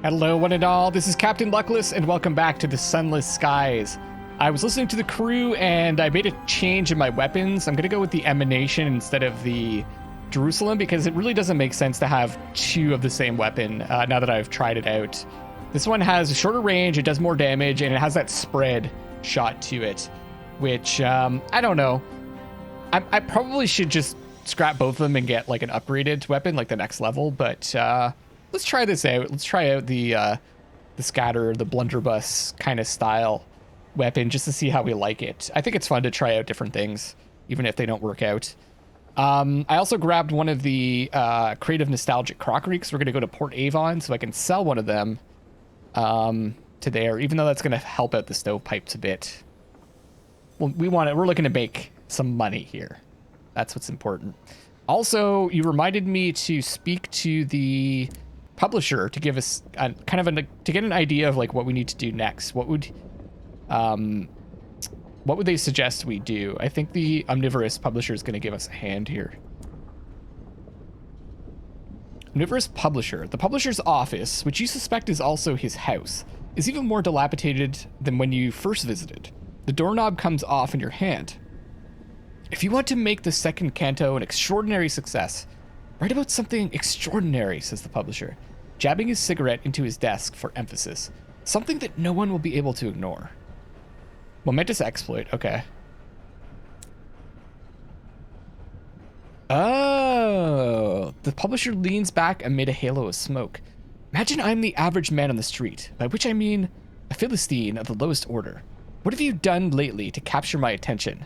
Hello, one and all. This is Captain Luckless, and welcome back to the Sunless Skies. I was listening to the crew, and I made a change in my weapons. I'm going to go with the Emanation instead of the Jerusalem, because it really doesn't make sense to have two of the same weapon now that I've tried it out. This one has a shorter range, it does more damage, and it has that spread shot to it, which, I don't know. I probably should just scrap both of them and get, like, an upgraded weapon, like the next level, but, let's try this out. Let's try out the scatter, the blunderbuss kind of style weapon just to see how we like it. I think it's fun to try out different things, even if they don't work out. I also grabbed one of the creative nostalgic crockery because we're going to go to Port Avon, so I can sell one of them to there, even though that's going to help out the stovepipes a bit. Well, we're looking to make some money here. That's what's important. Also, you reminded me to speak to the publisher to give us to get an idea of like what we need to do next. What would they suggest we do? I think the Omnivorous Publisher is going to give us a hand here. Omnivorous Publisher. The publisher's office, which you suspect is also his house, is even more dilapidated than when you first visited. The doorknob comes off in your hand. If you want to make the second canto an extraordinary success, write about something extraordinary, says the publisher, jabbing his cigarette into his desk for emphasis. Something that no one will be able to ignore. Momentous exploit, okay. Oh, the publisher leans back amid a halo of smoke. Imagine I'm the average man on the street, by which I mean a Philistine of the lowest order. What have you done lately to capture my attention?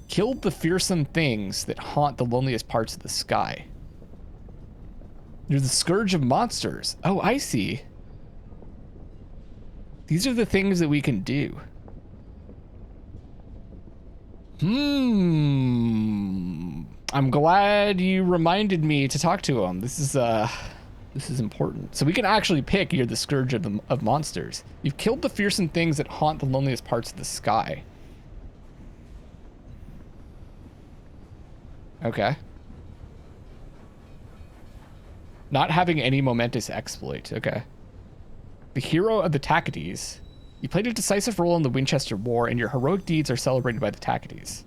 Killed the fearsome things that haunt the loneliest parts of the sky. You're the scourge of monsters. Oh, I see. These are the things that we can do. I'm glad you reminded me to talk to him. This is important. So we can actually pick you're the scourge of monsters. You've killed the fearsome things that haunt the loneliest parts of the sky. Okay. Not having any momentous exploit. Okay. The hero of the Tacites. You played a decisive role in the Winchester War, and your heroic deeds are celebrated by the Tacites.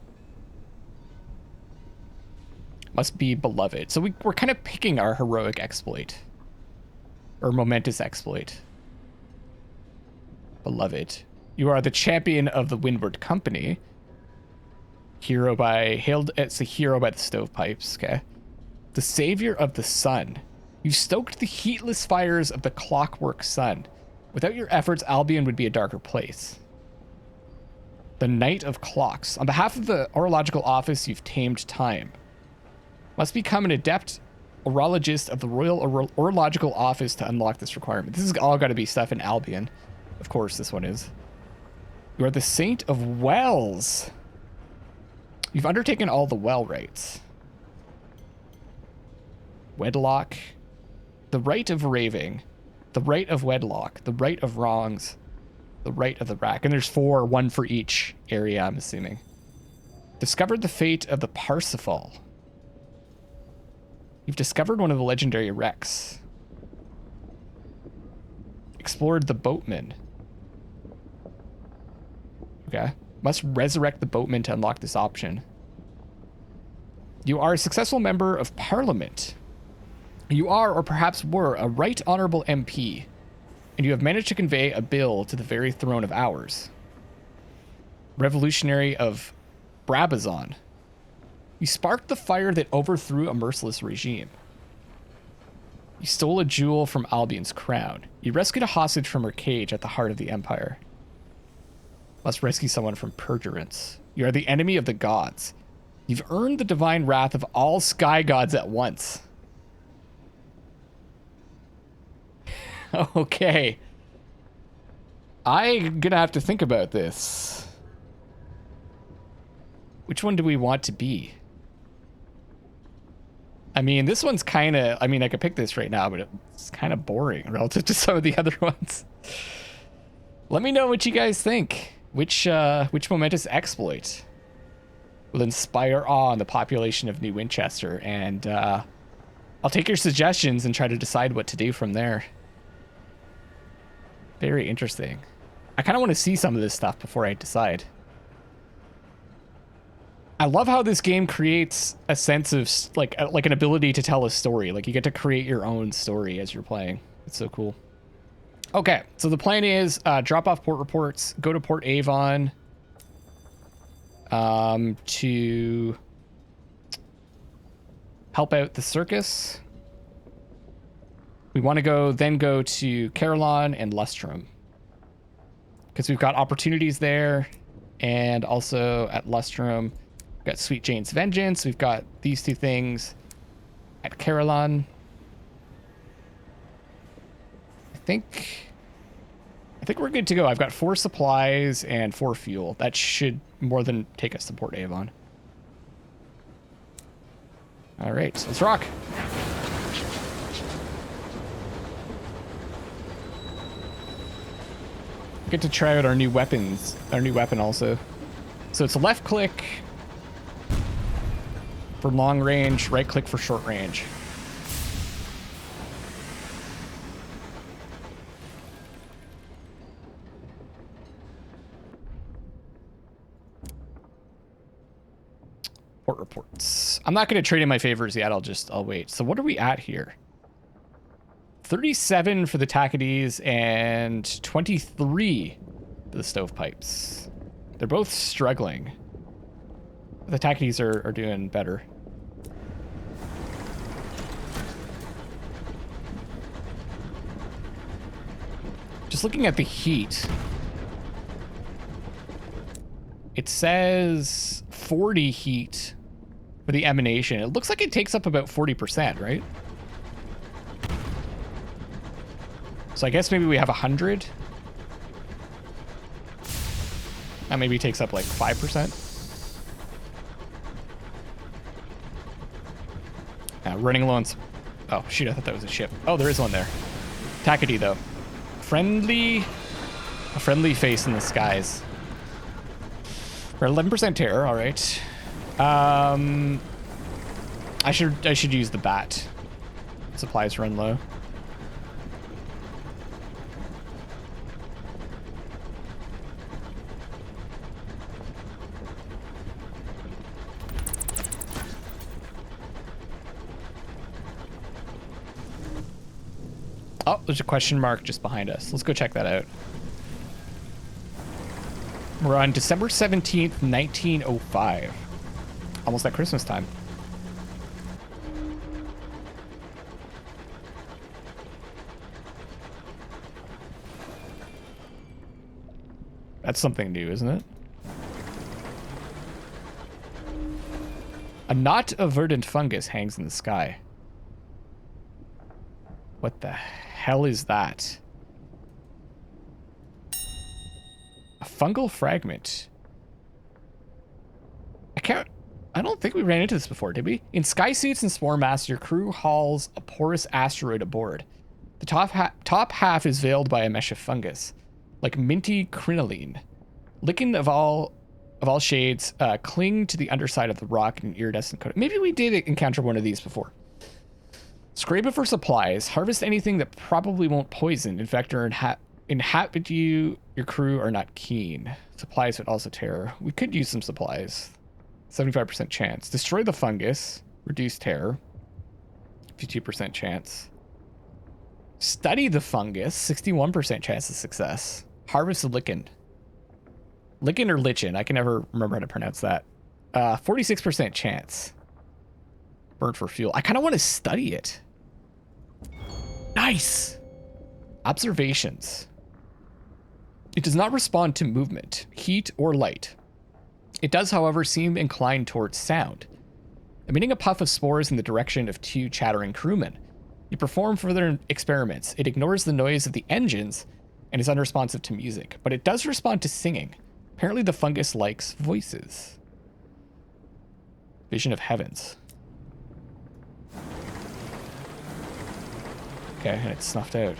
Must be beloved. So we're kind of picking our heroic exploit. Or momentous exploit. Beloved. You are the champion of the Windward Company. It's a hero by the stovepipes, okay? The savior of the sun. You stoked the heatless fires of the clockwork sun. Without your efforts, Albion would be a darker place. The Knight of Clocks. On behalf of the Orological Office, you've tamed time. Must become an adept orologist of the Royal Orological Office to unlock this requirement. This is all got to be stuff in Albion. Of course, this one is. You are the Saint of Wells. You've undertaken all the well rites. Wedlock. The right of raving. The right of wedlock. The right of wrongs. The right of the rack. And there's 4, 1 for each area, I'm assuming. Discovered the fate of the Parsifal. You've discovered one of the legendary wrecks. Explored the boatman. Okay. Must resurrect the boatman to unlock this option. You are a successful member of Parliament. You are, or perhaps were, a right honorable MP, and you have managed to convey a bill to the very throne of ours. Revolutionary of Brabazon. You sparked the fire that overthrew a merciless regime. You stole a jewel from Albion's crown. You rescued a hostage from her cage at the heart of the empire. Must rescue someone from perjurance. You are the enemy of the gods. You've earned the divine wrath of all sky gods at once. Okay. I'm gonna have to think about this. Which one do we want to be? I mean, this one's kind of... I mean, I could pick this right now, but it's kind of boring relative to some of the other ones. Let me know what you guys think. Which momentous exploit will inspire awe in the population of New Winchester, and I'll take your suggestions and try to decide what to do from there. Very interesting. I kind of want to see some of this stuff before I decide. I love how this game creates a sense of like an ability to tell a story. Like you get to create your own story as you're playing. It's so cool. Okay, so the plan is drop off port reports, go to Port Avon to help out the circus. We want to then go to Carillon and Lustrum because we've got opportunities there, and also at Lustrum we've got Sweet Jane's Vengeance. We've got these two things at Carillon. I think we're good to go. I've got 4 supplies and 4 fuel. That should more than take us to Port Avon. All right, so let's rock. Get to try out our new weapons, our new weapon also. So it's a left click for long range, right click for short range. Port reports. I'm not going to trade in my favors yet. I'll wait. So what are we at here? 37 for the Tacadies and 23 for the Stovepipes. They're both struggling. The Tacadies are doing better. Just looking at the heat, it says 40 heat for the emanation. It looks like it takes up about 40%, right? So I guess maybe we have 100. That maybe takes up like 5%. Running low on... Oh, shoot, I thought that was a ship. Oh, there is one there. Tacady, though. A friendly face in the skies. We're 11% terror, all right. I should use the bat. Supplies run low. Oh, there's a question mark just behind us. Let's go check that out. We're on December 17th, 1905. Almost at Christmas time. That's something new, isn't it? A knot of verdant fungus hangs in the sky. What the hell is that? A fungal fragment. I don't think we ran into this before, did we? In sky suits and spore masks, your crew hauls a porous asteroid aboard. The top half is veiled by a mesh of fungus, like minty crinoline. Lichen of all shades cling to the underside of the rock in an iridescent coat. Maybe we did encounter one of these before. Scrape it for supplies. Harvest anything that probably won't poison, infect, or inhabit you. Your crew are not keen. Supplies would also terror. We could use some supplies. 75% chance. Destroy the fungus. Reduce terror. 52% chance. Study the fungus. 61% chance of success. Harvest the lichen. Lichen or lichen? I can never remember how to pronounce that. 46% chance. Burn for fuel. I kind of want to study it. Nice. Observations. It does not respond to movement, heat, or light. It does, however, seem inclined towards sound. Emitting a puff of spores in the direction of 2 chattering crewmen. You perform further experiments. It ignores the noise of the engines and is unresponsive to music, but it does respond to singing. Apparently the fungus likes voices. Vision of heavens. Okay, and it's snuffed out.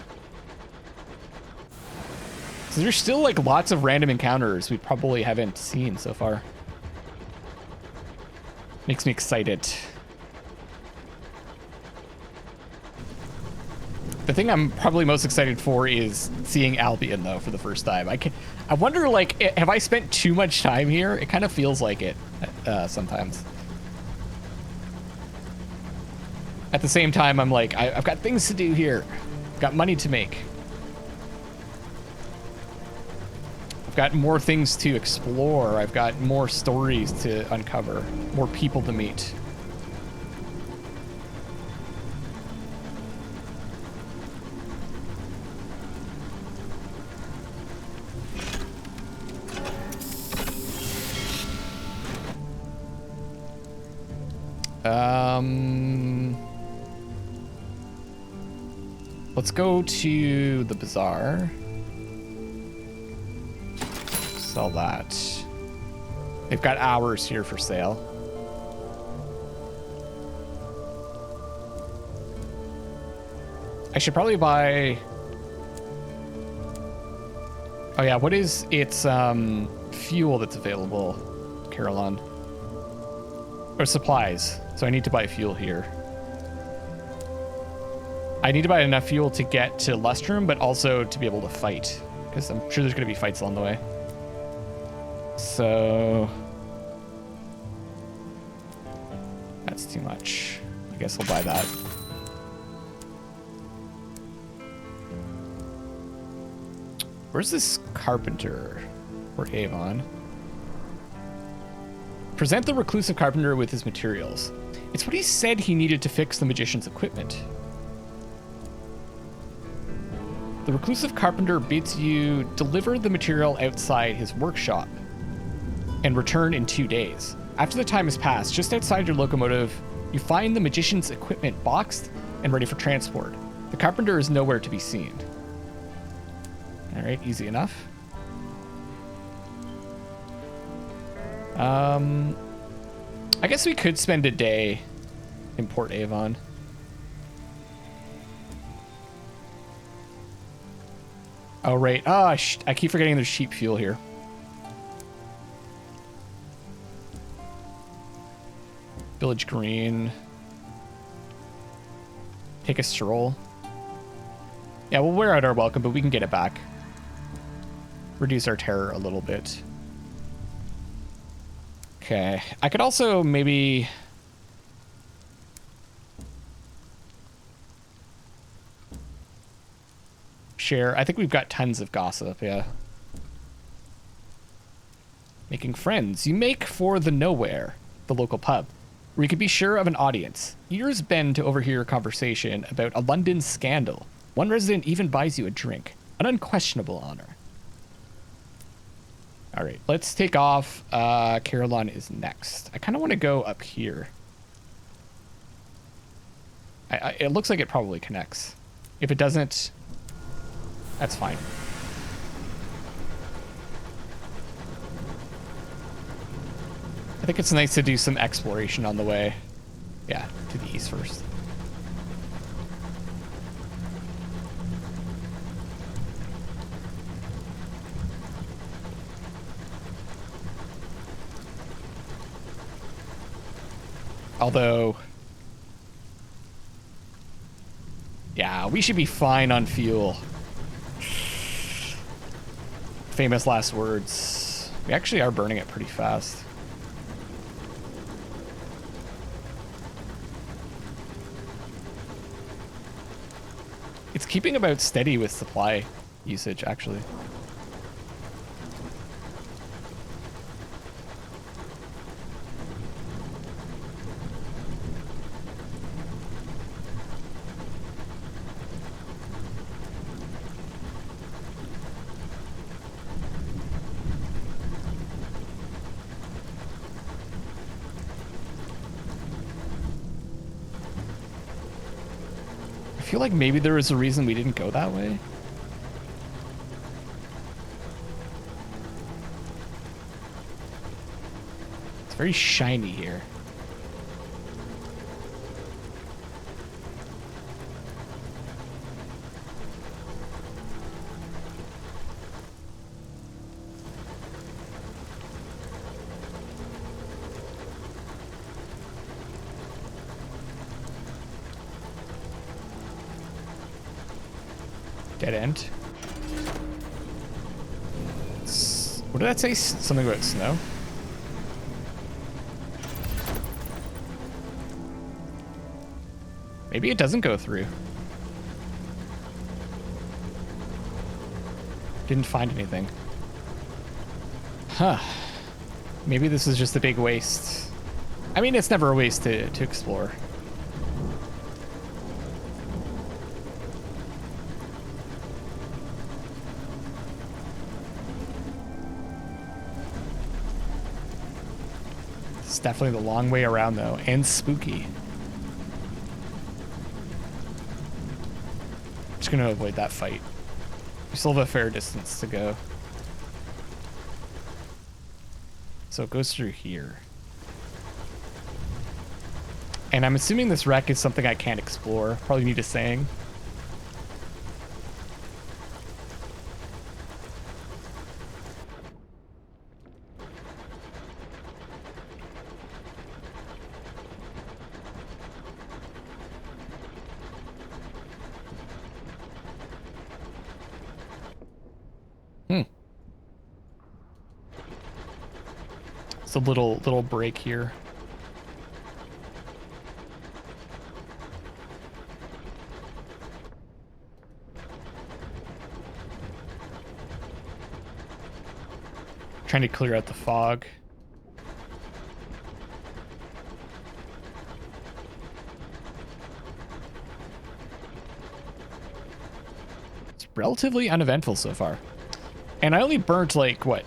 So there's still like lots of random encounters we probably haven't seen so far. Makes me excited. The thing I'm probably most excited for is seeing Albion, though, for the first time. I wonder, like, have I spent too much time here? It kind of feels like it sometimes. At the same time, I'm like, I've got things to do here. I've got money to make. I've got more things to explore. I've got more stories to uncover, more people to meet. Let's go to the bazaar. Sell that. They've got hours here for sale. I should probably buy... Oh yeah, what is its fuel that's available, Carillon? Or supplies. So I need to buy fuel here. I need to buy enough fuel to get to Lustrum, but also to be able to fight, because I'm sure there's going to be fights along the way. So that's too much. I guess I'll buy that. Where's this carpenter or Avon? Present the reclusive carpenter with his materials. It's what he said he needed to fix the magician's equipment. The reclusive carpenter bids you deliver the material outside his workshop and return in 2 days. After the time has passed, just outside your locomotive, you find the magician's equipment boxed and ready for transport. The carpenter is nowhere to be seen. All right, easy enough. I guess we could spend a day in Port Avon. Oh, right. Oh, I keep forgetting there's cheap fuel here. Village Green. Take a stroll. Yeah, we'll wear out our welcome, but we can get it back. Reduce our terror a little bit. Okay. I could also maybe... share. I think we've got tons of gossip, yeah. Making friends. You make for the Nowhere, the local pub, where you can be sure of an audience. Ears bend to overhear a conversation about a London scandal. One resident even buys you a drink. An unquestionable honor. All right, let's take off. Carillon is next. I kind of want to go up here. It looks like it probably connects. If it doesn't, that's fine. I think it's nice to do some exploration on the way. Yeah, to the east first. Although, yeah, we should be fine on fuel. Famous last words. We actually are burning it pretty fast. It's keeping about steady with supply usage, actually. I feel like maybe there was a reason we didn't go that way. It's very shiny here. Dead end. What did that say? Something about snow? Maybe it doesn't go through. Didn't find anything. Huh. Maybe this is just a big waste. I mean, it's never a waste to explore. It's definitely the long way around, though, and spooky. Just gonna avoid that fight. We still have a fair distance to go. So it goes through here. And I'm assuming this wreck is something I can't explore. Probably need a saying. It's a little break here. Trying to clear out the fog. It's relatively uneventful so far. And I only burnt like what?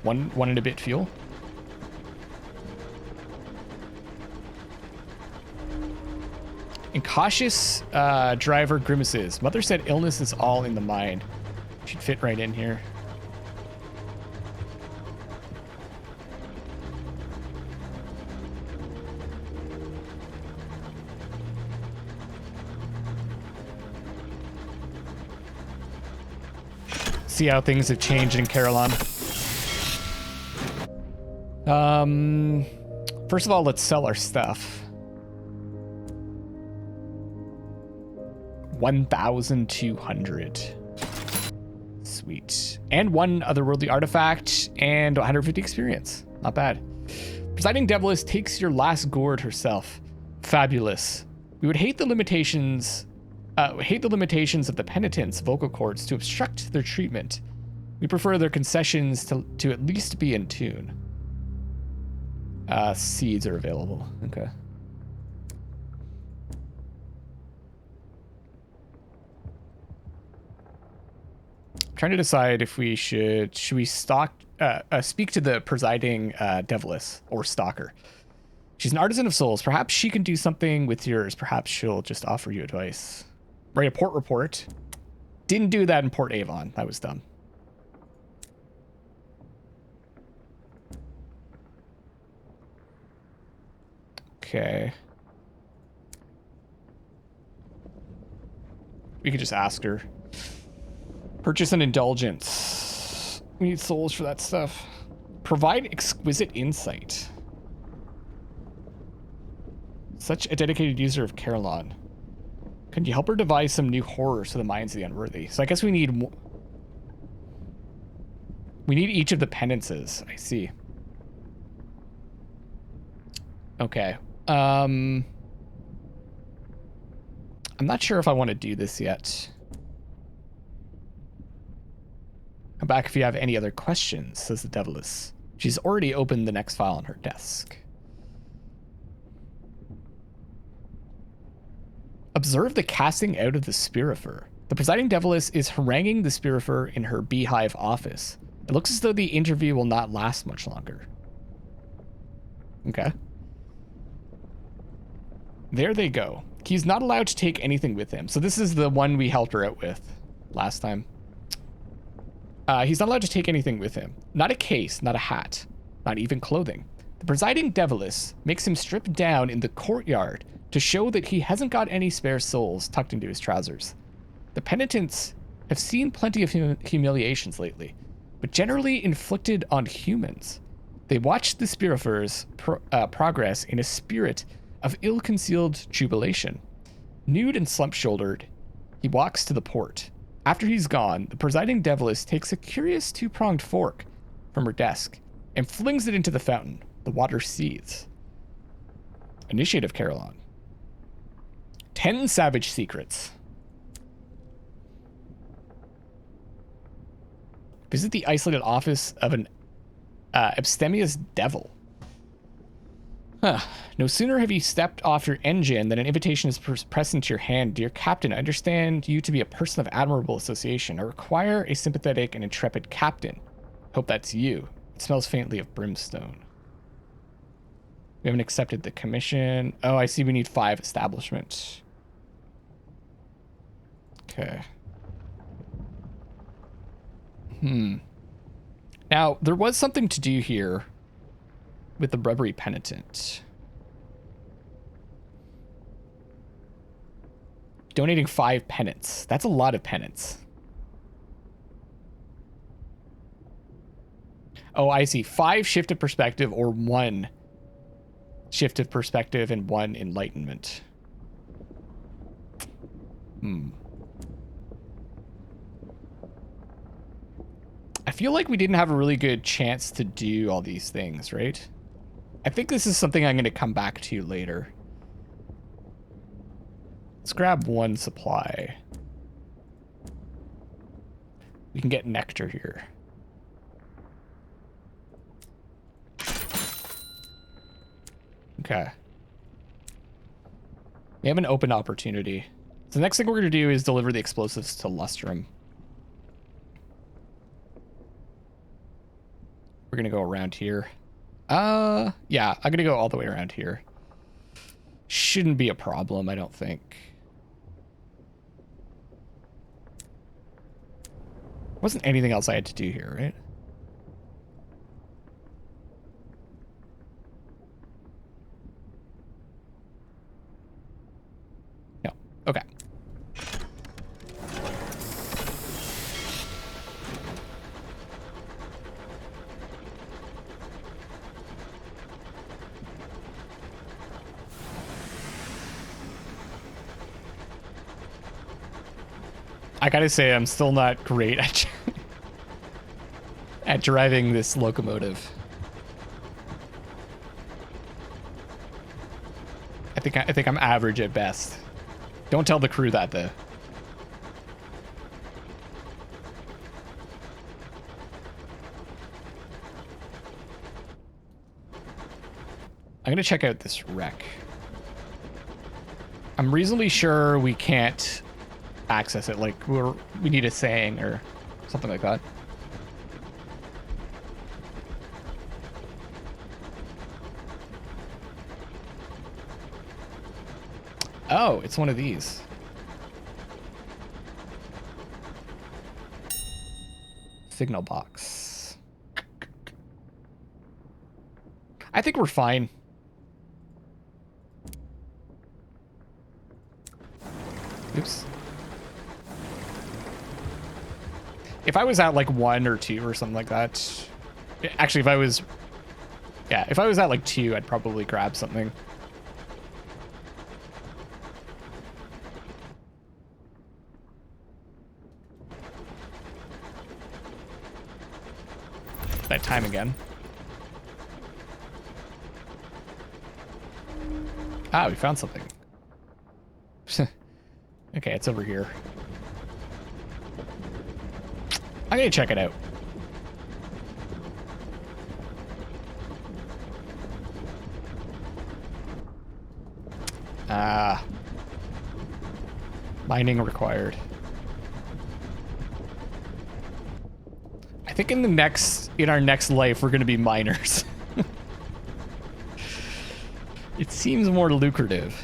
One and a bit fuel? Incautious driver grimaces. Mother said illness is all in the mind. Should fit right in here. See how things have changed in Carillon. First of all, let's sell our stuff. 1,200. Sweet. And one otherworldly artifact and 150 experience. Not bad. Presiding Deviless takes your last gourd herself. Fabulous. We would hate the limitations of the penitents' vocal cords to obstruct their treatment. We prefer their concessions to at least be in tune. Seeds are available. Okay. Trying to decide if we should we speak to the presiding Deviless or stalker. She's an artisan of souls. Perhaps she can do something with yours. Perhaps she'll just offer you advice. Write a port report. Didn't do that in Port Avon. That was dumb. Okay. We could just ask her. Purchase an indulgence. We need souls for that stuff. Provide exquisite insight. Such a dedicated user of Carillon. Can you help her devise some new horrors to the minds of the unworthy? So I guess we need each of the penances. I see. Okay. I'm not sure if I want to do this yet. Come back if you have any other questions, says the Deviless. She's already opened the next file on her desk. Observe the casting out of the Spirifer. The presiding Deviless is haranguing the Spirifer in her beehive office. It looks as though the interview will not last much longer. Okay. There they go. He's not allowed to take anything with him. So this is the one we helped her out with last time. He's not allowed to take anything with him. Not a case, not a hat, not even clothing. The presiding Deviless makes him strip down in the courtyard to show that he hasn't got any spare souls tucked into his trousers. The penitents have seen plenty of humiliations lately, but generally inflicted on humans. They watch the Spirifer's progress in a spirit of ill-concealed jubilation. Nude and slump-shouldered, he walks to the port. After he's gone, the presiding deviless takes a curious two-pronged fork from her desk and flings it into the fountain. The water seethes. Initiative, Carillon. 10 savage secrets. Visit the isolated office of an abstemious devil. Huh. No sooner have you stepped off your engine than an invitation is pressed into your hand. Dear Captain, I understand you to be a person of admirable association. I require a sympathetic and intrepid captain. Hope that's you. It smells faintly of brimstone. We haven't accepted the commission. Oh, I see we need 5 establishments. Okay. Now, there was something to do here with the rubbery penitent. Donating 5 penance. That's a lot of penance. Oh, I see. 5 shift of perspective or 1 shift of perspective and 1 enlightenment. I feel like we didn't have a really good chance to do all these things, right? I think this is something I'm going to come back to later. Let's grab 1 supply. We can get nectar here. Okay. We have an open opportunity. So the next thing we're going to do is deliver the explosives to Lustrum. We're going to go around here. Yeah, I'm going to go all the way around here. Shouldn't be a problem, I don't think. Wasn't anything else I had to do here, right? No. Okay. I gotta say, I'm still not great at driving this locomotive. I think I'm average at best. Don't tell the crew that, though. I'm gonna check out this wreck. I'm reasonably sure we can't access it, like we need a saying or something like that. Oh, it's one of these. Signal box. I think we're fine. Oops. If I was at like 1 or 2 or something like that, actually, if I was at like 2, I'd probably grab something. That time again. Ah, we found something. Okay, it's over here. I'm gonna check it out. Mining required. I think in our next life, we're gonna be miners. It seems more lucrative.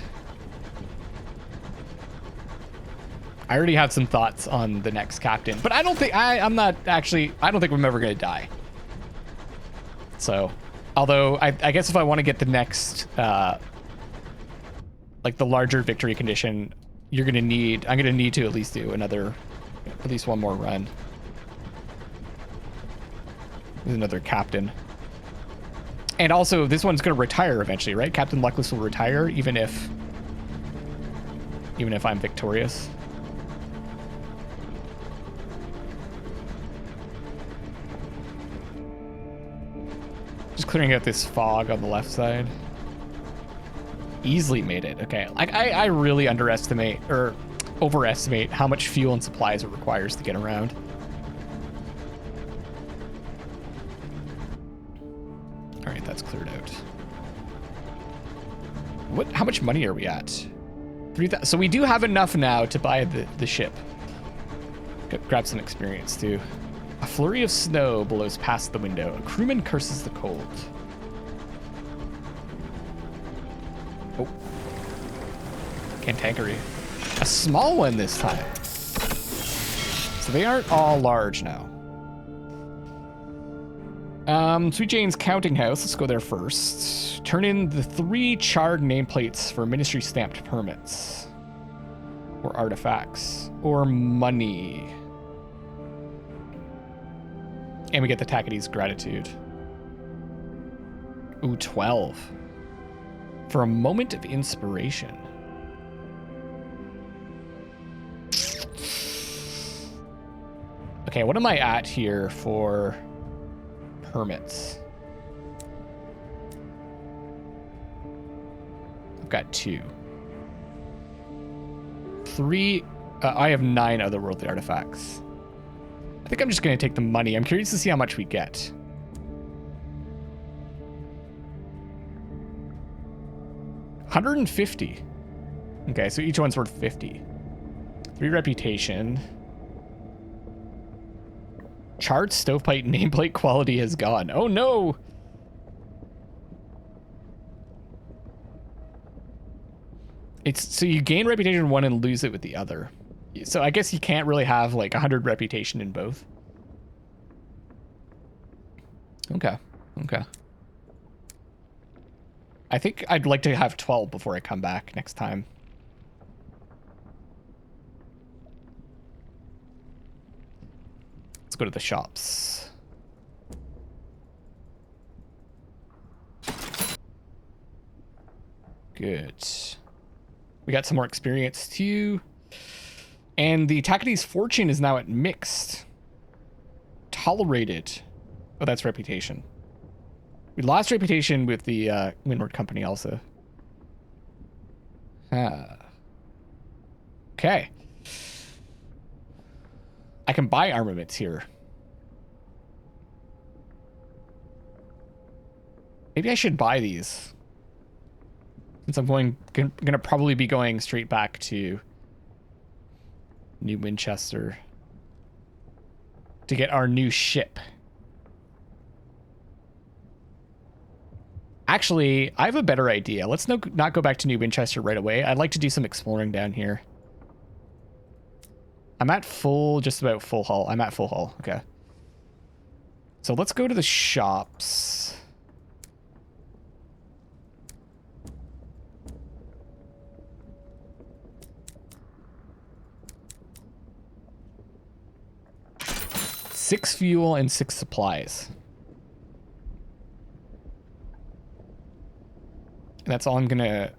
I already have some thoughts on the next captain, but I don't think I don't think I'm ever gonna die. So, although I guess if I want to get the next, like the larger victory condition, I'm gonna need to at least do at least one more run. There's another captain. And also, this one's gonna retire eventually, right? Captain Luckless will retire even if I'm victorious. Just clearing out this fog on the left side. Easily made it. Okay. Like I really underestimate or overestimate how much fuel and supplies it requires to get around. All right, that's cleared out. How much money are we at? 3,000. So we do have enough now to buy the ship. Grab some experience too. A flurry of snow blows past the window. A crewman curses the cold. Oh. Cantankeri. A small one this time. So they aren't all large now. Sweet Jane's counting house. Let's go there first. Turn in the 3 charred nameplates for ministry stamped permits. Or artifacts. Or money. And we get the Takaty's gratitude. Ooh, 12. For a moment of inspiration. Okay, what am I at here for permits? I've got 2. 3. I have 9 otherworldly artifacts. I think I'm just going to take the money. I'm curious to see how much we get. $150. Okay, so each one's worth 50. 3 reputation. Charred stovepipe nameplate quality has gone. Oh no! So you gain reputation one and lose it with the other. So I guess you can't really have like 100 reputation in both. Okay. Okay. I think I'd like to have 12 before I come back next time. Let's go to the shops. Good. We got some more experience too. And the Takaty's fortune is now at mixed. Tolerated. Oh, that's reputation. We lost reputation with the Windward Company also. Okay. I can buy armaments here. Maybe I should buy these. Since I'm gonna probably be going straight back to New Winchester to get our new ship. Actually, I have a better idea. Let's not go back to New Winchester right away. I'd like to do some exploring down here. I'm at just about full hull. I'm at full hull. Okay. So let's go to the shops. Six fuel and 6 supplies. And that's all I'm gonna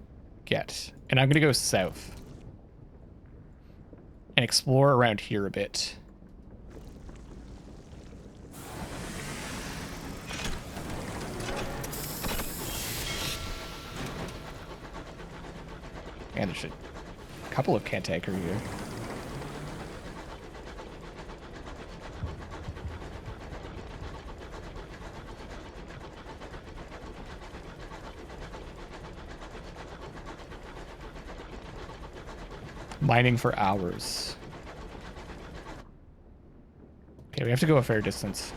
get. And I'm gonna go south. And explore around here a bit. And there's a couple of Cantankeri here. Mining for hours. Okay, we have to go a fair distance.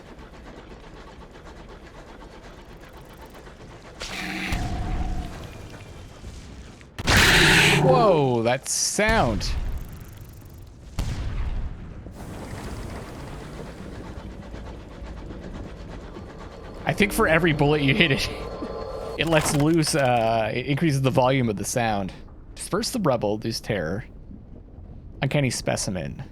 Whoa, that sound. I think for every bullet you hit it, it lets loose, it increases the volume of the sound. Disperse the rubble, lose terror. Uncanny specimen.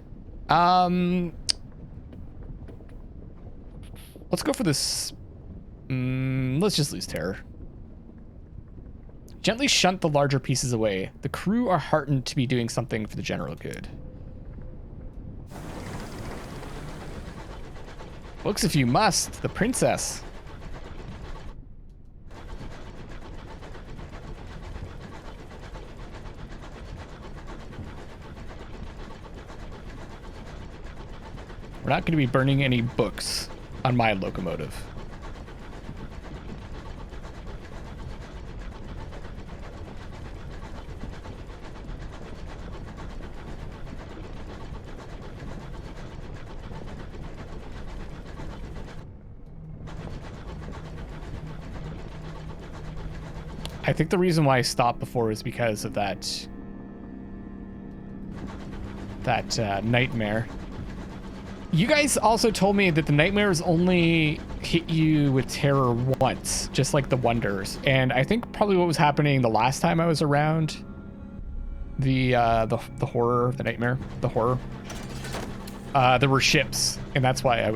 Let's go for this. Let's just lose terror. Gently shunt the larger pieces away. The crew are heartened to be doing something for the general good. Books if you must. The princess. We're not going to be burning any books on my locomotive. I think the reason why I stopped before is because of that nightmare. You guys also told me that the nightmares only hit you with terror once, just like the wonders. And I think probably what was happening the last time I was around the horror, the nightmare, the horror, there were ships, and that's why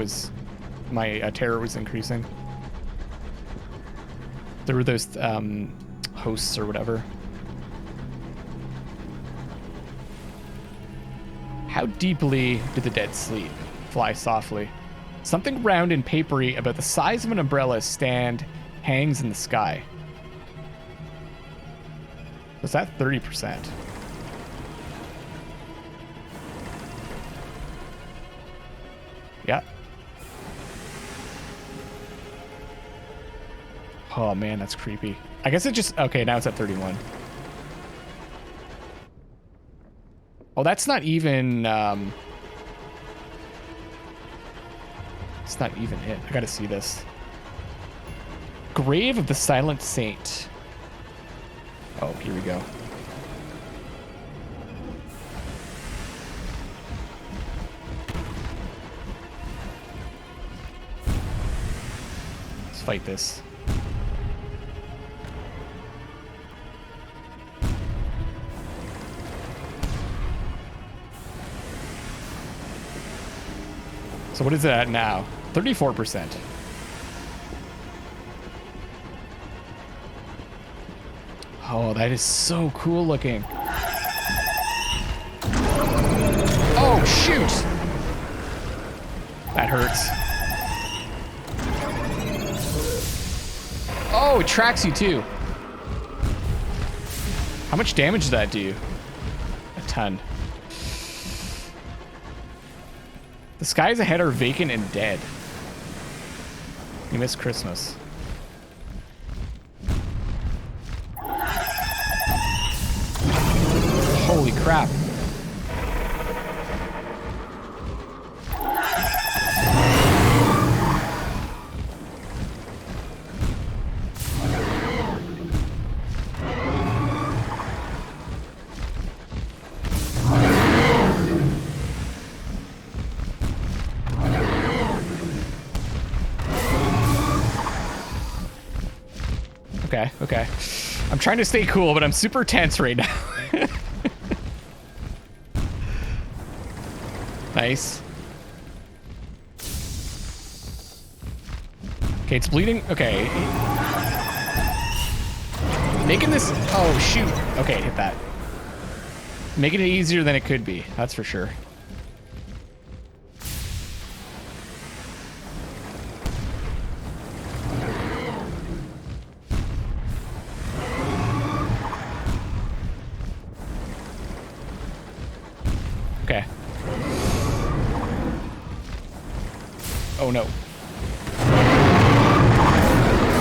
my terror was increasing. There were those hosts or whatever. How deeply do the dead sleep? Fly softly. Something round and papery about the size of an umbrella hangs in the sky. Was that 30%? Yeah. Oh man, that's creepy. I guess it just, okay, now it's at 31. Oh, that's not even, it's not even it. I gotta see this. Grave of the Silent Saint. Oh, here we go. Let's fight this. So what is it at now? 34%. Oh, that is so cool looking. Oh, shoot! That hurts. Oh, it tracks you too. How much damage did that do? A ton. The skies ahead are vacant and dead. You missed Christmas. Holy crap. Okay. I'm trying to stay cool, but I'm super tense right now. Nice. Okay, it's bleeding. Okay. Making this... Oh, shoot. Okay, hit that. Making it easier than it could be. That's for sure. Okay. Oh no.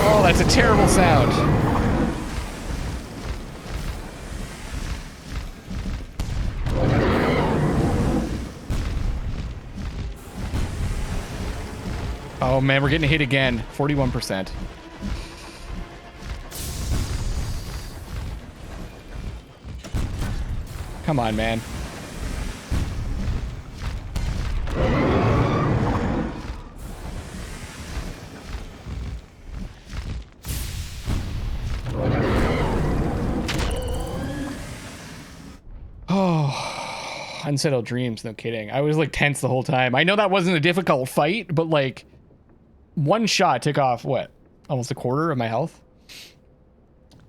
Oh, that's a terrible sound. Oh man, we're getting hit again. 41%. Come on, man. Unsettled Dreams, no kidding. I was like tense the whole time. I know that wasn't a difficult fight, but like one shot took off, what, almost a quarter of my health?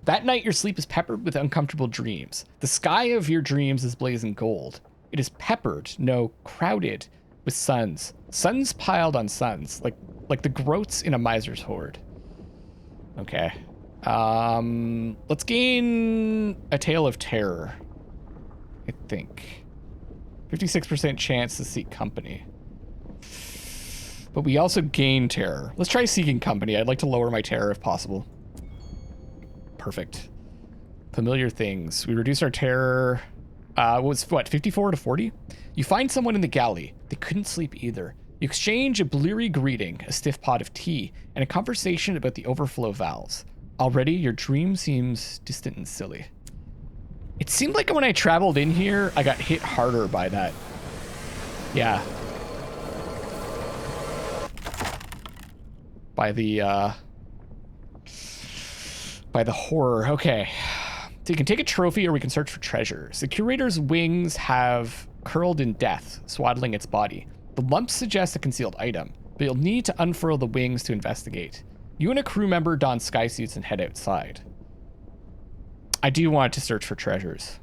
That night your sleep is peppered with uncomfortable dreams. The sky of your dreams is blazing gold. It is peppered, no, crowded with suns. Suns piled on suns, like the groats in a miser's hoard. Okay. Let's gain a tale of terror, I think. 56% chance to seek company. But we also gain terror. Let's try seeking company. I'd like to lower my terror if possible. Perfect. Familiar things. We reduce our terror. Was what, 54 to 40? You find someone in the galley. They couldn't sleep either. You exchange a bleary greeting, a stiff pot of tea, and a conversation about the overflow valves. Already, your dream seems distant and silly. It seemed like when I traveled in here, I got hit harder by that. Yeah. By the horror. Okay. So you can take a trophy or we can search for treasures. The curator's wings have curled in death, swaddling its body. The lumps suggest a concealed item, but you'll need to unfurl the wings to investigate. You and a crew member don sky suits and head outside. I do want to search for treasures.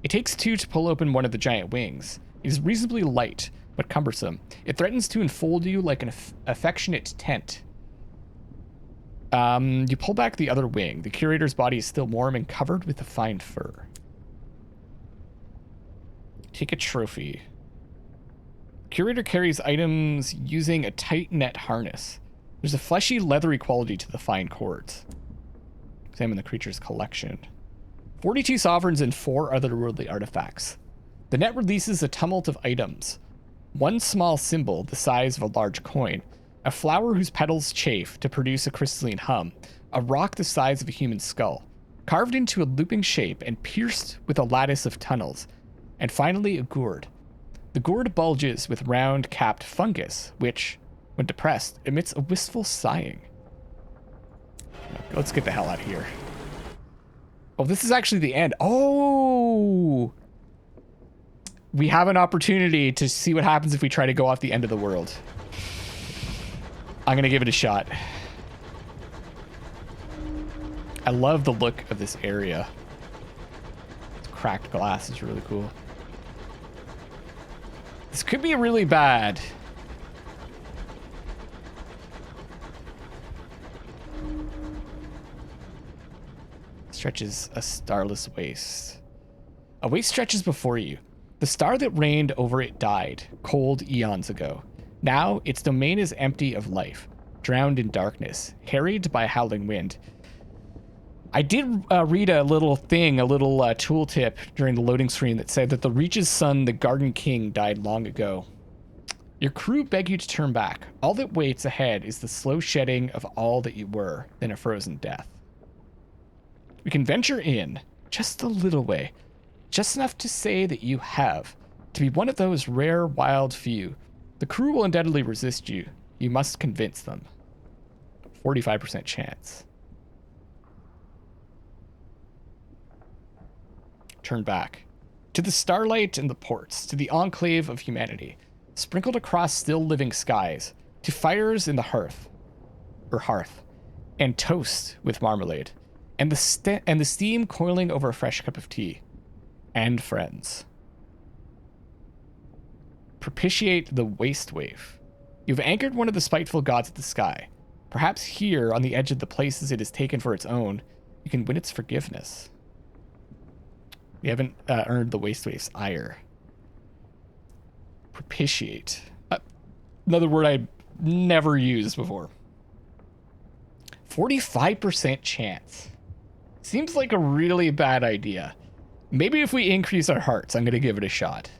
It takes 2 to pull open one of the giant wings. It is reasonably light, but cumbersome. It threatens to enfold you like an affectionate tent. You pull back the other wing. The curator's body is still warm and covered with a fine fur. Take a trophy. Curator carries items using a tight net harness. There's a fleshy, leathery quality to the fine cords. Examine the creature's collection. 42 sovereigns and 4 otherworldly artifacts. The net releases a tumult of items. One small symbol the size of a large coin. A flower whose petals chafe to produce a crystalline hum. A rock the size of a human skull. Carved into a looping shape and pierced with a lattice of tunnels. And finally, a gourd. The gourd bulges with round-capped fungus, which, when depressed, emits a wistful sighing. Let's get the hell out of here. Oh, this is actually the end. Oh! We have an opportunity to see what happens if we try to go off the end of the world. I'm going to give it a shot. I love the look of this area. This cracked glass is really cool. This could be really bad. Stretches a starless waste. A waste stretches before you. The star that reigned over it died, cold eons ago. Now, its domain is empty of life, drowned in darkness, harried by a howling wind. I did read a little thing, a little tooltip during the loading screen that said that the Reach's son, the Garden King, died long ago. Your crew beg you to turn back. All that waits ahead is the slow shedding of all that you were, then a frozen death. We can venture in, just a little way, just enough to say that you have, to be one of those rare wild few. The crew will undoubtedly resist you. You must convince them. 45% chance. Turn back. To the starlight and the ports, to the enclave of humanity, sprinkled across still living skies, to fires in the hearth, and toast with marmalade, and the steam coiling over a fresh cup of tea, and friends. Propitiate the waste wave. You've anchored one of the spiteful gods of the sky. Perhaps here, on the edge of the places it has taken for its own, you can win its forgiveness. We haven't earned the waste wave's ire. Propitiate. Another word I never used before. 45% chance. Seems like a really bad idea. Maybe if we increase our hearts, I'm going to give it a shot.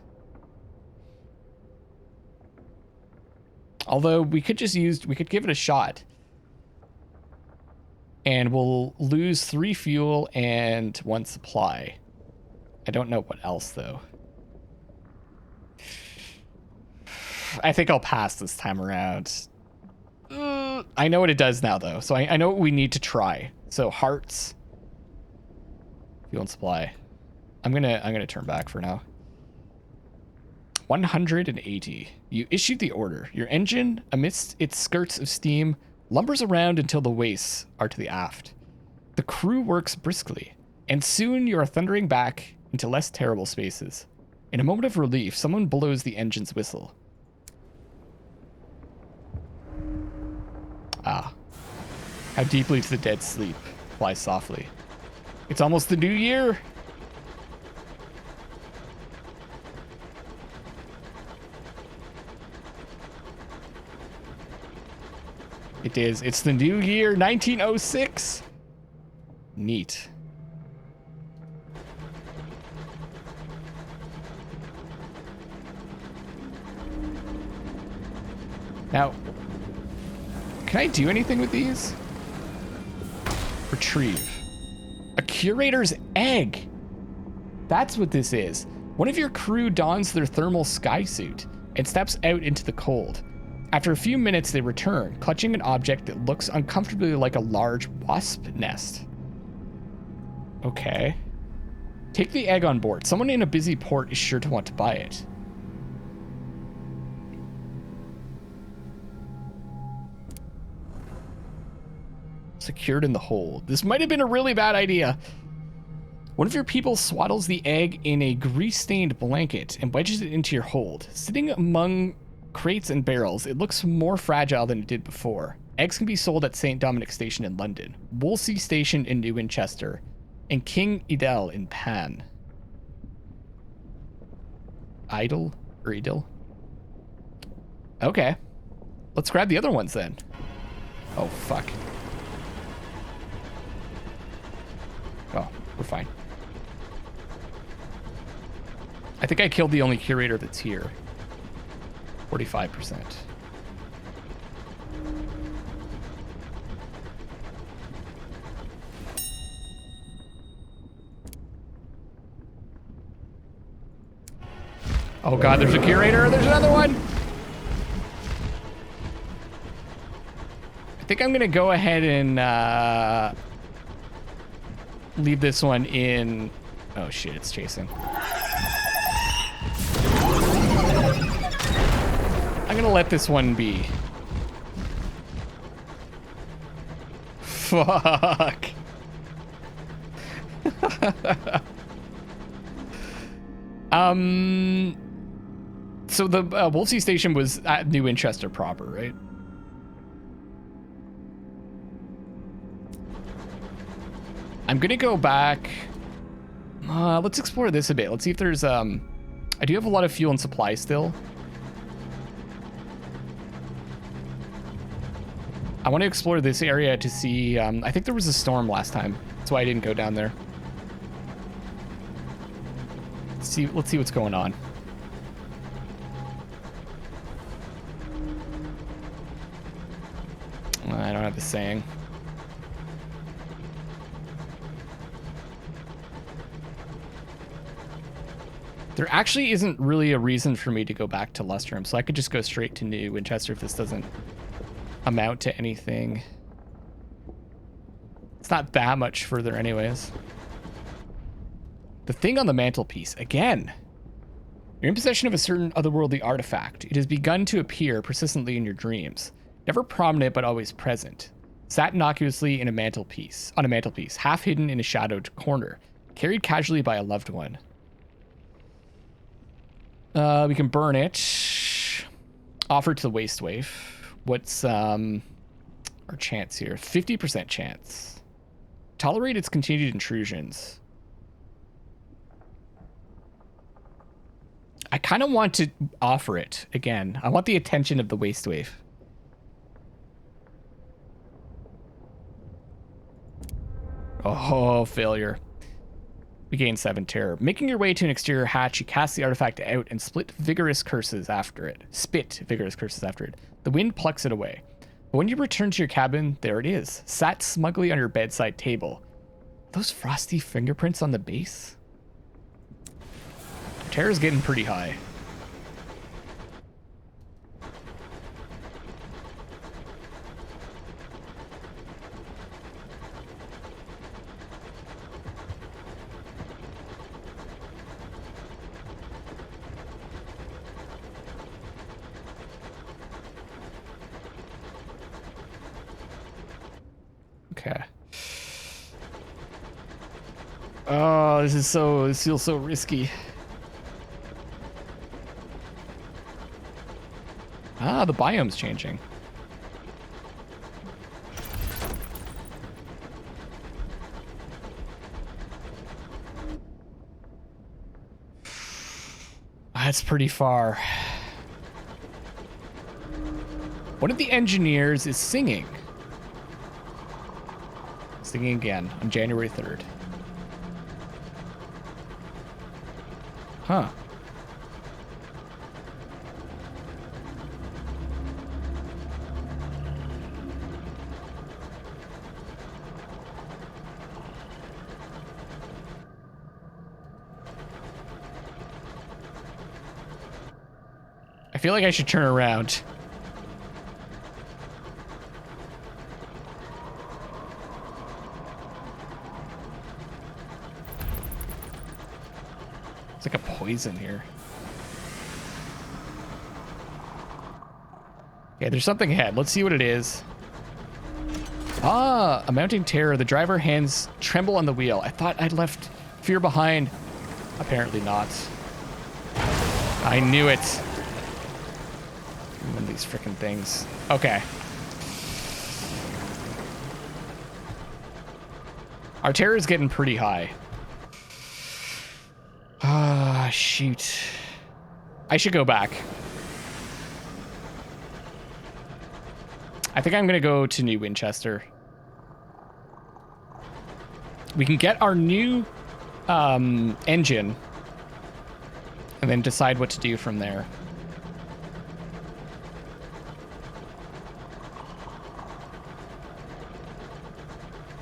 Although we could give it a shot. And we'll lose 3 fuel and 1 supply. I don't know what else, though. I think I'll pass this time around. I know what it does now, though. So I know what we need to try. So hearts. Fuel and supply. I'm gonna turn back for now. 180. You issued the order. Your engine, amidst its skirts of steam, lumbers around until the wastes are to the aft. The crew works briskly, and soon you are thundering back into less terrible spaces. In a moment of relief, someone blows the engine's whistle. Ah. How deeply does the dead sleep? Fly softly. It's almost the new year! It is. It's the new year, 1906. Neat. Now, can I do anything with these? Retrieve. A curator's egg. That's what this is. One of your crew dons their thermal sky suit and steps out into the cold. After a few minutes, they return, clutching an object that looks uncomfortably like a large wasp nest. Okay. Take the egg on board. Someone in a busy port is sure to want to buy it. Secured in the hold. This might have been a really bad idea. One of your people swaddles the egg in a grease-stained blanket and wedges it into your hold. Sitting among crates and barrels, it looks more fragile than it did before. Eggs can be sold at St. Dominic Station in London, Wolvesey Station in New Winchester, and King Edel in Pan. Idle? Or Edel? Okay. Let's grab the other ones then. Oh, fuck. Oh, we're fine. I think I killed the only curator that's here. 45%. Oh god, there's a curator. There's another one. I think I'm gonna go ahead and leave this one in. Oh shit, it's chasing. I'm gonna let this one be. Fuck. So the Wolvesey Station was at New Winchester proper, right? I'm gonna go back. Let's explore this a bit. Let's see if there's I do have a lot of fuel and supply still. I want to explore this area to see. I think there was a storm last time. That's why I didn't go down there. Let's see what's going on. I don't have the saying. There actually isn't really a reason for me to go back to Lustrum, so I could just go straight to New Winchester if this doesn't amount to anything. It's not that much further anyways. The thing on the mantelpiece, again. You're in possession of a certain otherworldly artifact. It has begun to appear persistently in your dreams. Never prominent, but always present. Sat innocuously in a mantelpiece, on a mantelpiece, half hidden in a shadowed corner. Carried casually by a loved one. We can burn it. Offer to the waste waif. What's our chance here? 50% chance. Tolerate its continued intrusions. I kind of want to offer it again. I want the attention of the waste waif. Oh, failure. We gain 7 terror. Making your way to an exterior hatch, you cast the artifact out and spit vigorous curses after it. The wind plucks it away. But when you return to your cabin, there it is, sat smugly on your bedside table. Those frosty fingerprints on the base? Terror's getting pretty high. Okay. Oh, this feels so risky. Ah, the biome's changing. That's pretty far. One of the engineers is singing. Singing again on January 3rd. Huh. I feel like I should turn around. It's like a poison here. Okay, there's something ahead. Let's see what it is. Ah, a mounting terror. The driver hands tremble on the wheel. I thought I'd left fear behind. Apparently not. I knew it. One of these freaking things. Okay. Our terror is getting pretty high. Ah, shoot. I should go back. I think I'm going to go to New Winchester. We can get our new engine and then decide what to do from there.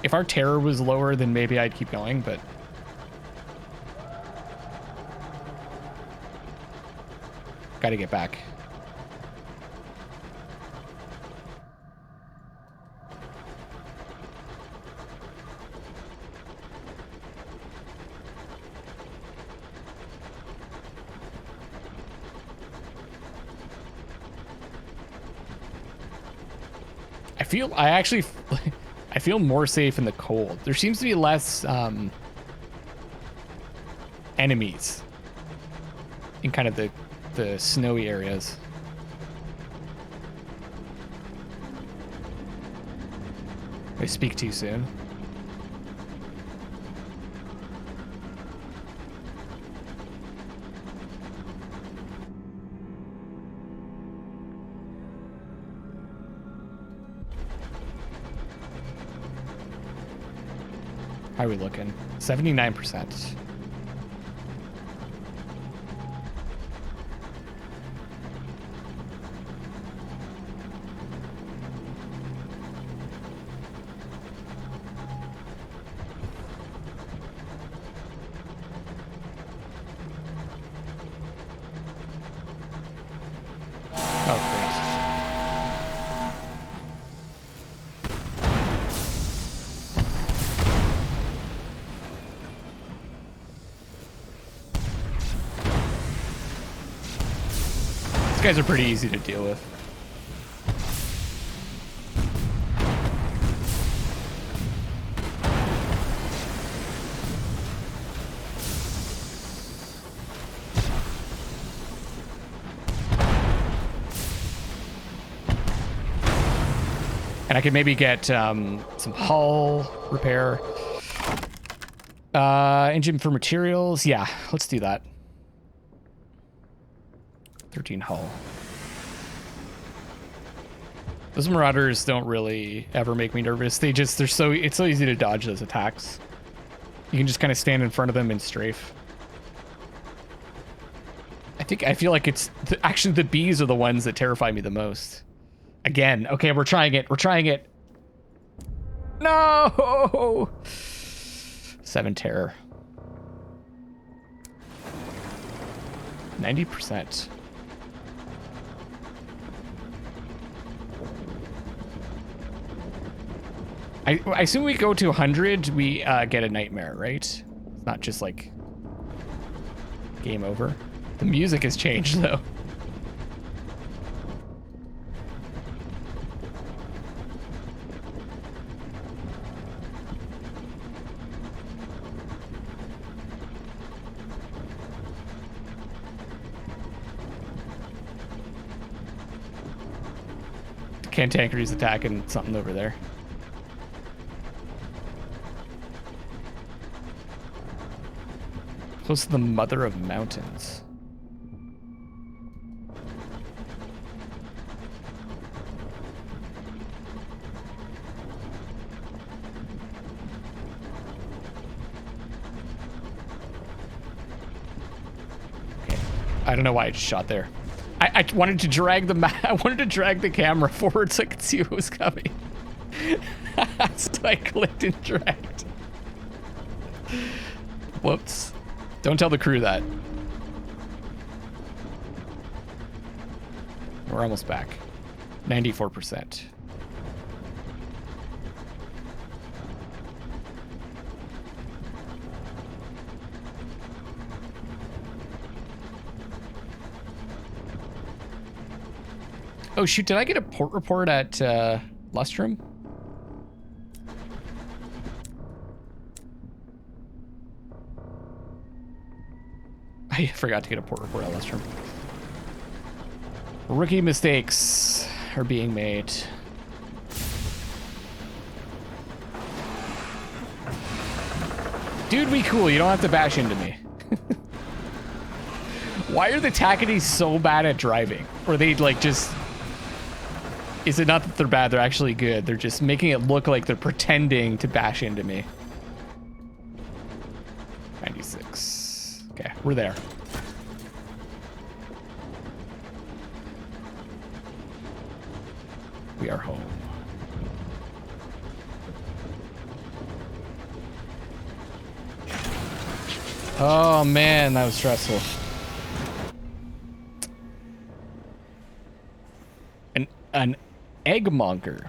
If our terror was lower, then maybe I'd keep going, but... Gotta get back. I feel more safe in the cold. There seems to be less enemies in kind of the snowy areas. I speak too soon. How are we looking? 79%. Guys are pretty easy to deal with. And I could maybe get some hull repair. Engine for materials. Yeah, let's do that. 13 hull. Those Marauders don't really ever make me nervous. It's so easy to dodge those attacks. You can just kind of stand in front of them and strafe. I feel like it's actually the bees are the ones that terrify me the most. Again, okay, we're trying it. We're trying it. No! 7 terror. 90%. I assume we go to 100, we get a nightmare, right? It's not just like game over. The music has changed though. Cantankeri's attacking something over there. Close to the mother of mountains. I don't know why I just shot there. I wanted to drag I wanted to drag the camera forward so I could see what was coming. So I clicked and dragged. Whoops. Don't tell the crew that. We're almost back. 94%. Oh shoot, did I get a port report at Lustrum? I forgot to get a port report at Lustrum. Rookie mistakes are being made. Dude, be cool. You don't have to bash into me. Why are the Tacketies so bad at driving? Or they like just... Is it not that they're bad, they're actually good. They're just making it look like they're pretending to bash into me. 96. Okay, we're there. We are home. Oh man, that was stressful. An Eggmonger.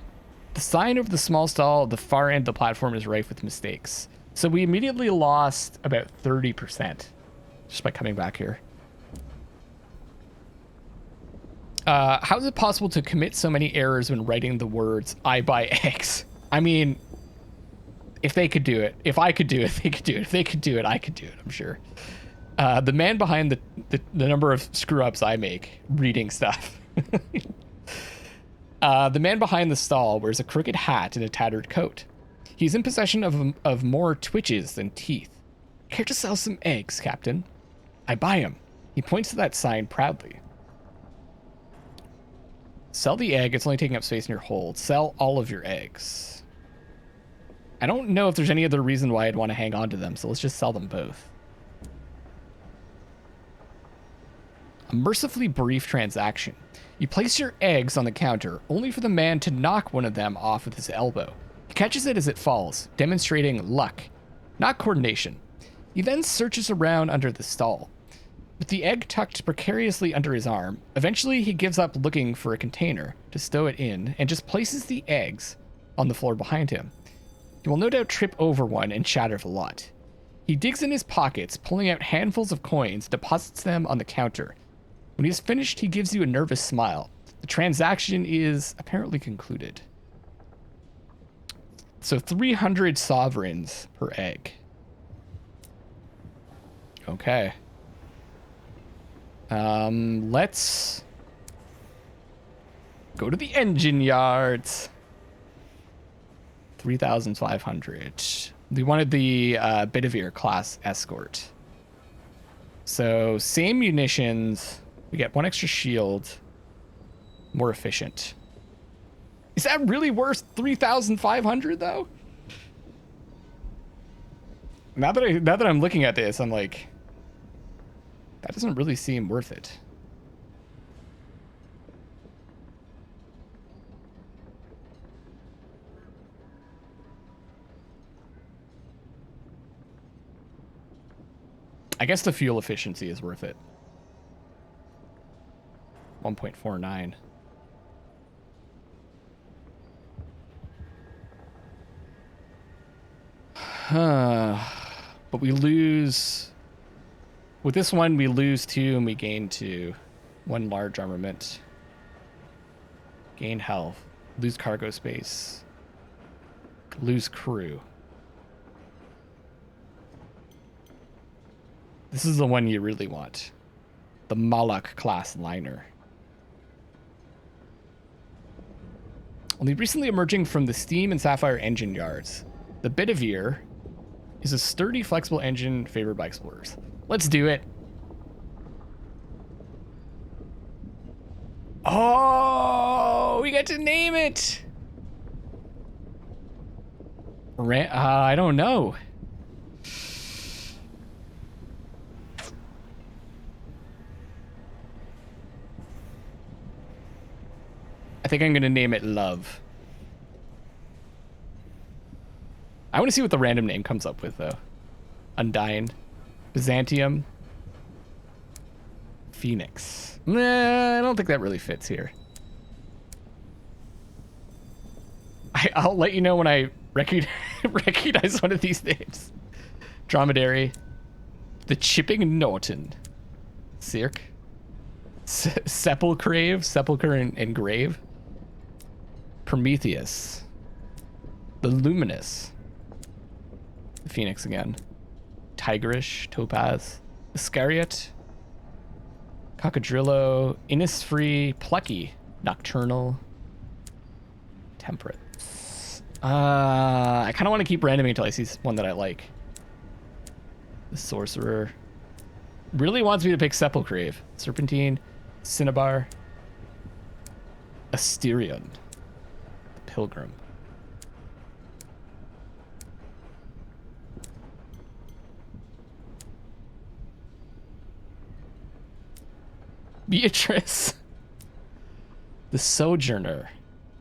The sign over the small stall at the far end of the platform is rife with mistakes. So we immediately lost about 30% just by coming back here. How is it possible to commit so many errors when writing the words "I buy eggs"? I mean, if they could do it, if I could do it, they could do it. If they could do it, I could do it, I'm sure. The man behind the number of screw-ups I make reading stuff. The man behind the stall wears a crooked hat and a tattered coat. He's in possession of more twitches than teeth. Care to sell some eggs, Captain? I buy 'em. He points to that sign proudly. Sell the egg. It's only taking up space in your hold. Sell all of your eggs. I don't know if there's any other reason why I'd want to hang on to them, so let's just sell them both. A mercifully brief transaction. You place your eggs on the counter, only for the man to knock one of them off with his elbow. He catches it as it falls, demonstrating luck, not coordination. He then searches around under the stall. With the egg tucked precariously under his arm, eventually he gives up looking for a container to stow it in and just places the eggs on the floor behind him. He will no doubt trip over one and shatter the lot. He digs in his pockets, pulling out handfuls of coins, deposits them on the counter. When he's finished, he gives you a nervous smile. The transaction is apparently concluded. So 300 sovereigns per egg. Okay. Let's go to the engine yards. 3,500. We wanted the Bedivere class escort. So same munitions. We get one extra shield. More efficient. Is that really worth 3,500 though? Now that I'm looking at this, I'm like, that doesn't really seem worth it. I guess the fuel efficiency is worth it. 1.49. But we lose... With this one, we lose 2 and we gain 2. 1 large armament. Gain health. Lose cargo space. Lose crew. This is the one you really want. The Moloch class liner. Only recently emerging from the Steam and Sapphire engine yards, the Bedivere is a sturdy, flexible engine favored by explorers. Let's do it. Oh, we got to name it. I don't know. think I'm going to name it Love. I want to see what the random name comes up with, though. Undying. Byzantium. Phoenix. Nah, I don't think that really fits here. I'll let you know when I recognize one of these names. Dromedary. The Chipping Norton. Cirque. Sepulchrave. Sepulchre and Grave. Prometheus. The Luminous. The Phoenix again. Tigerish. Topaz. Iscariot. Cocodrillo. Innisfree. Plucky. Nocturnal. Temperate. I kind of want to keep randoming until I see one that I like. The Sorcerer. Really wants me to pick Sepulchrave. Serpentine. Cinnabar. Asterion. The Pilgrim. Beatrice. The Sojourner.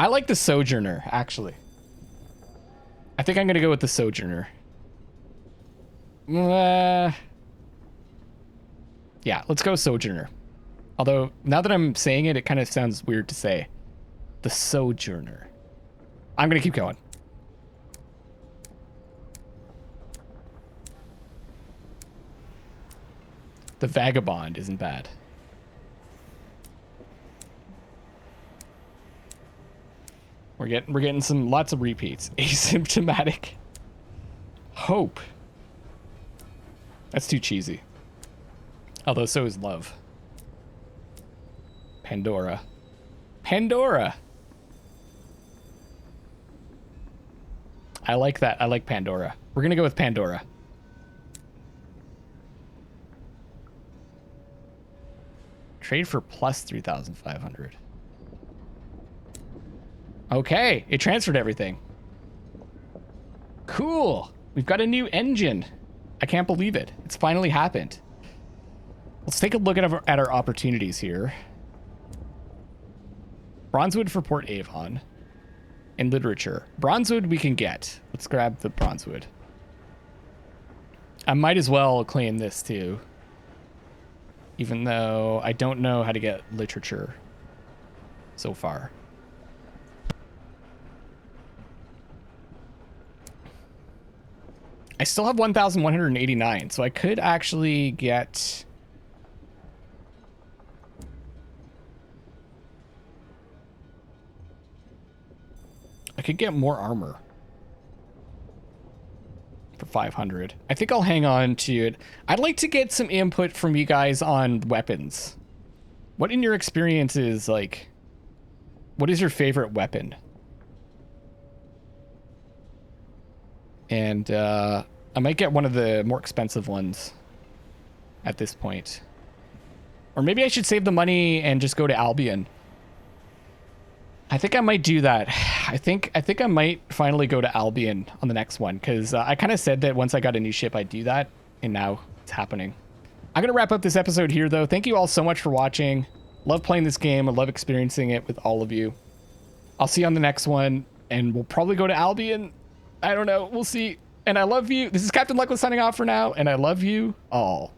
I like the Sojourner, actually. I think I'm going to go with the Sojourner. Yeah, let's go Sojourner. Although, now that I'm saying it, it kind of sounds weird to say. The Sojourner. I'm going to keep going. The Vagabond isn't bad. We're getting some lots of repeats. Asymptomatic. Hope. That's too cheesy. Although so is Love. Pandora. Pandora. I like that. I like Pandora. We're gonna go with Pandora. Trade for plus 3,500. Okay, it transferred everything. Cool. We've got a new engine. I can't believe it. It's finally happened. Let's take a look at our opportunities here. Bronzewood for Port Avon. In literature. Bronzewood we can get. Let's grab the Bronzewood. I might as well claim this too. Even though I don't know how to get literature so far. I still have 1,189, so I could actually get... I could get more armor for 500. I think I'll hang on to it. I'd like to get some input from you guys on weapons. What in your experience is like, what is your favorite weapon? And I might get one of the more expensive ones at this point. Or maybe I should save the money and just go to Albion. I think I might do that. I think I might finally go to Albion on the next one, because I kind of said that once I got a new ship I'd do that, and now it's happening. I'm going to wrap up this episode here, though. Thank you all so much for watching. Love playing this game. I love experiencing it with all of you. I'll see you on the next one, and we'll probably go to Albion. I don't know. We'll see. And I love you. This is Captain Luckless signing off for now, and I love you all.